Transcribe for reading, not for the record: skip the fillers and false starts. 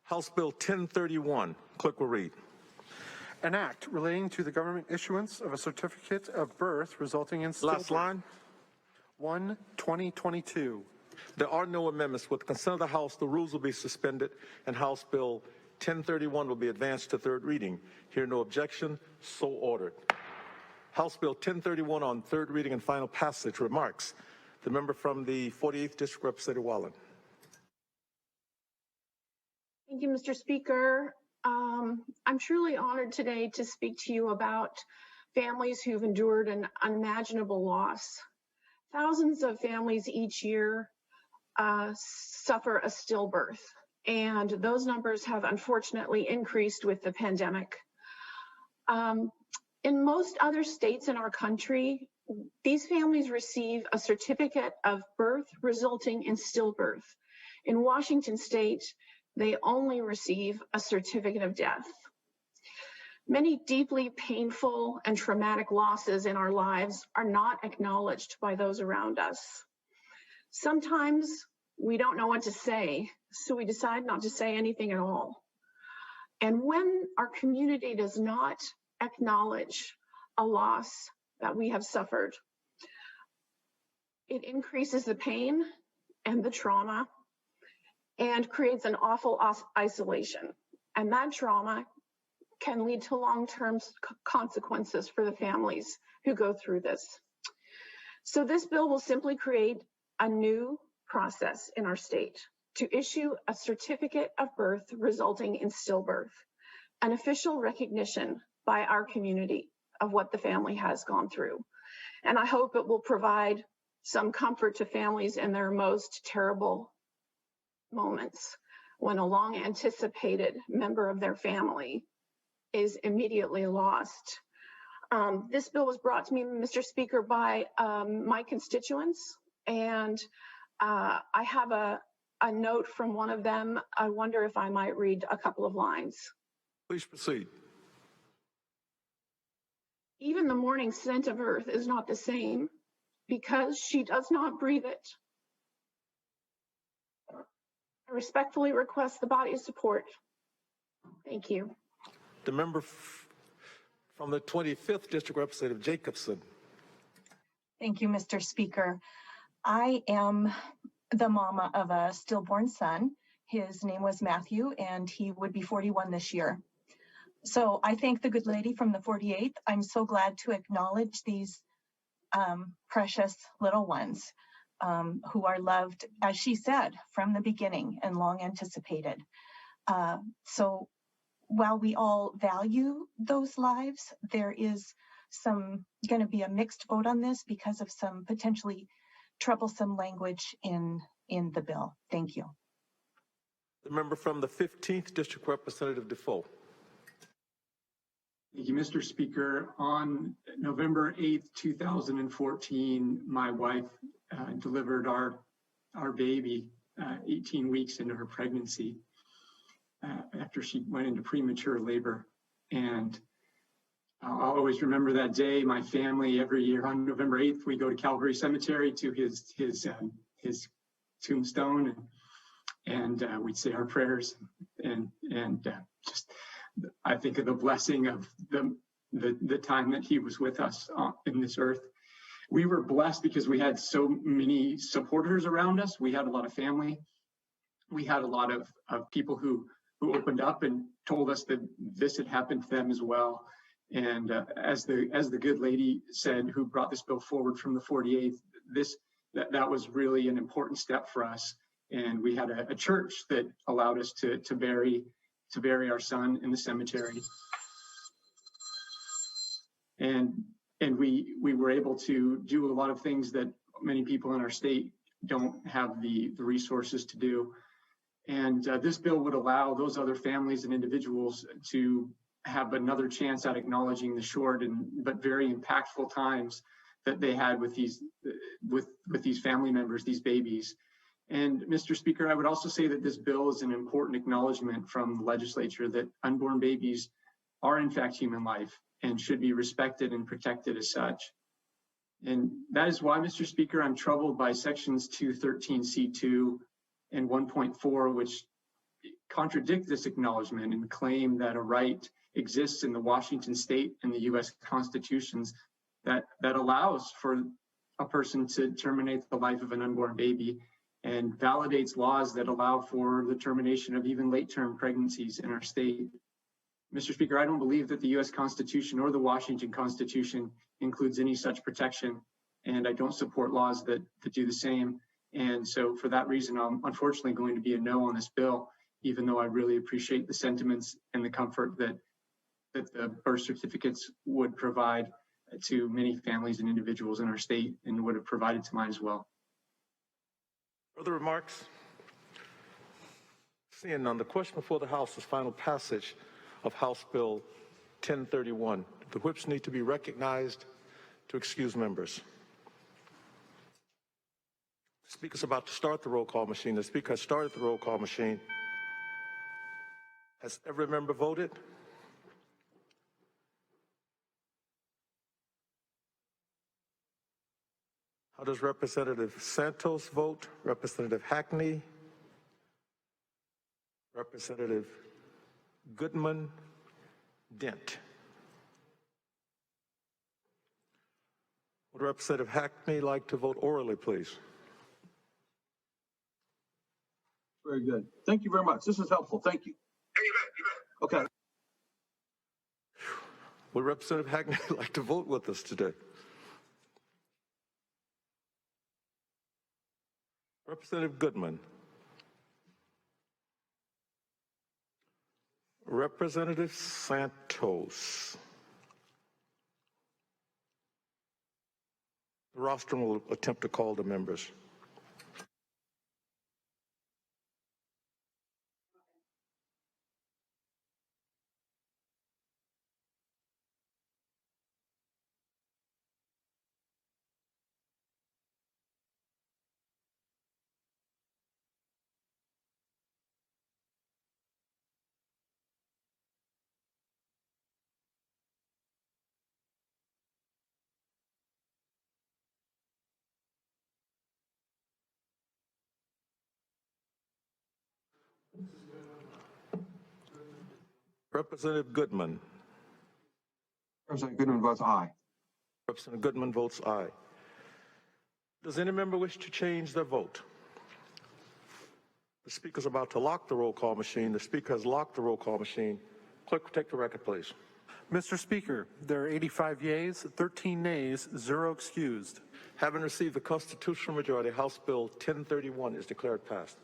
House Bill 1031. Clerk will read. An act relating to the government issuance of a certificate of birth resulting in stillbirth. Last line. 1/2022. There are no amendments. With the consent of the House, the rules will be suspended and House Bill 1031 will be advanced to third reading. Hear no objection, so ordered. House Bill 1031 on third reading and final passage. Remarks. The member from the 48th District, Representative Wallen. Thank you, Mr. Speaker. I'm truly honored today to speak to you about families who've endured an unimaginable loss. Thousands of families each year suffer a stillbirth, and those numbers have unfortunately increased with the pandemic. In most other states in our country, these families receive a certificate of birth resulting in stillbirth. In Washington state, they only receive a certificate of death. Many deeply painful and traumatic losses in our lives are not acknowledged by those around us. Sometimes we don't know what to say, so we decide not to say anything at all. And when our community does not acknowledge a loss that we have suffered, it increases the pain and the trauma and creates an awful isolation. And that trauma can lead to long-term consequences for the families who go through this. So this bill will simply create a new process in our state to issue a certificate of birth resulting in stillbirth, an official recognition by our community of what the family has gone through. And I hope it will provide some comfort to families in their most terrible moments when a long anticipated member of their family is immediately lost. This bill was brought to me, Mr. Speaker, by my constituents, and I have a note from one of them. I wonder if I might read a couple of lines. Please proceed. Even the morning scent of earth is not the same because she does not breathe it. I respectfully request the body's support. Thank you. The member from the 25th District, Representative Jacobson. Thank you, Mr. Speaker. I am the mama of a stillborn son. His name was Matthew, and he would be 41 this year. So I thank the good lady from the 48th. I'm so glad to acknowledge these precious little ones who are loved, as she said, from the beginning and long anticipated. So while we all value those lives, there is going to be a mixed vote on this because of some potentially troublesome language in the bill. Thank you. The member from the 15th District, Representative Defoe. Thank you, Mr. Speaker. On November 8th, 2014, my wife delivered our baby 18 weeks into her pregnancy after she went into premature labor. And I'll always remember that day. My family, every year on November 8th, we go to Calvary Cemetery to his tombstone, and we'd say our prayers, and just I think of the blessing of the time that he was with us in this earth. We were blessed because we had so many supporters around us. We had a lot of family. We had a lot of people who opened up and told us that this had happened to them as well. And as the good lady said, who brought this bill forward from the 48th, that was really an important step for us. And we had a church that allowed us to bury our son in the cemetery. And we were able to do a lot of things that many people in our state don't have the resources to do. And this bill would allow those other families and individuals to have another chance at acknowledging the short but very impactful times that they had with these family members, these babies. And Mr. Speaker, I would also say that this bill is an important acknowledgement from the legislature that unborn babies are in fact human life and should be respected and protected as such. And that is why, Mr. Speaker, I'm troubled by sections 213C2 and 1.4, which contradict this acknowledgement and claim that a right exists in the Washington state and the U.S. constitutions that allows for a person to terminate the life of an unborn baby and validates laws that allow for the termination of even late-term pregnancies in our state. Mr. Speaker, I don't believe that the U.S. Constitution or the Washington Constitution includes any such protection, and I don't support laws that do the same. And so for that reason, I'm unfortunately going to be a no on this bill, even though I really appreciate the sentiments and the comfort that the birth certificates would provide to many families and individuals in our state and would have provided to mine as well. Further remarks? Seeing none, the question before the House is final passage of House Bill 1031. The whips need to be recognized to excuse members. The Speaker's about to start the roll call machine. The Speaker has started the roll call machine. Has every member voted? How does Representative Santos vote? Representative Hackney? Representative Goodman? Dent? Would Representative Hackney like to vote orally, please? Very good. Thank you very much. This is helpful. Thank you. Okay. Would Representative Hackney like to vote with us today? Representative Goodman. Representative Santos. The rostrum will attempt to call the members. Representative Goodman. Representative Goodman votes aye. Representative Goodman votes aye. Does any member wish to change their vote? The Speaker's about to lock the roll call machine. The Speaker has locked the roll call machine. Clerk, take the record, please. Mr. Speaker, there are 85 yeas, 13 nays, 0 excused. Having received the constitutional majority, House Bill 1031 is declared passed.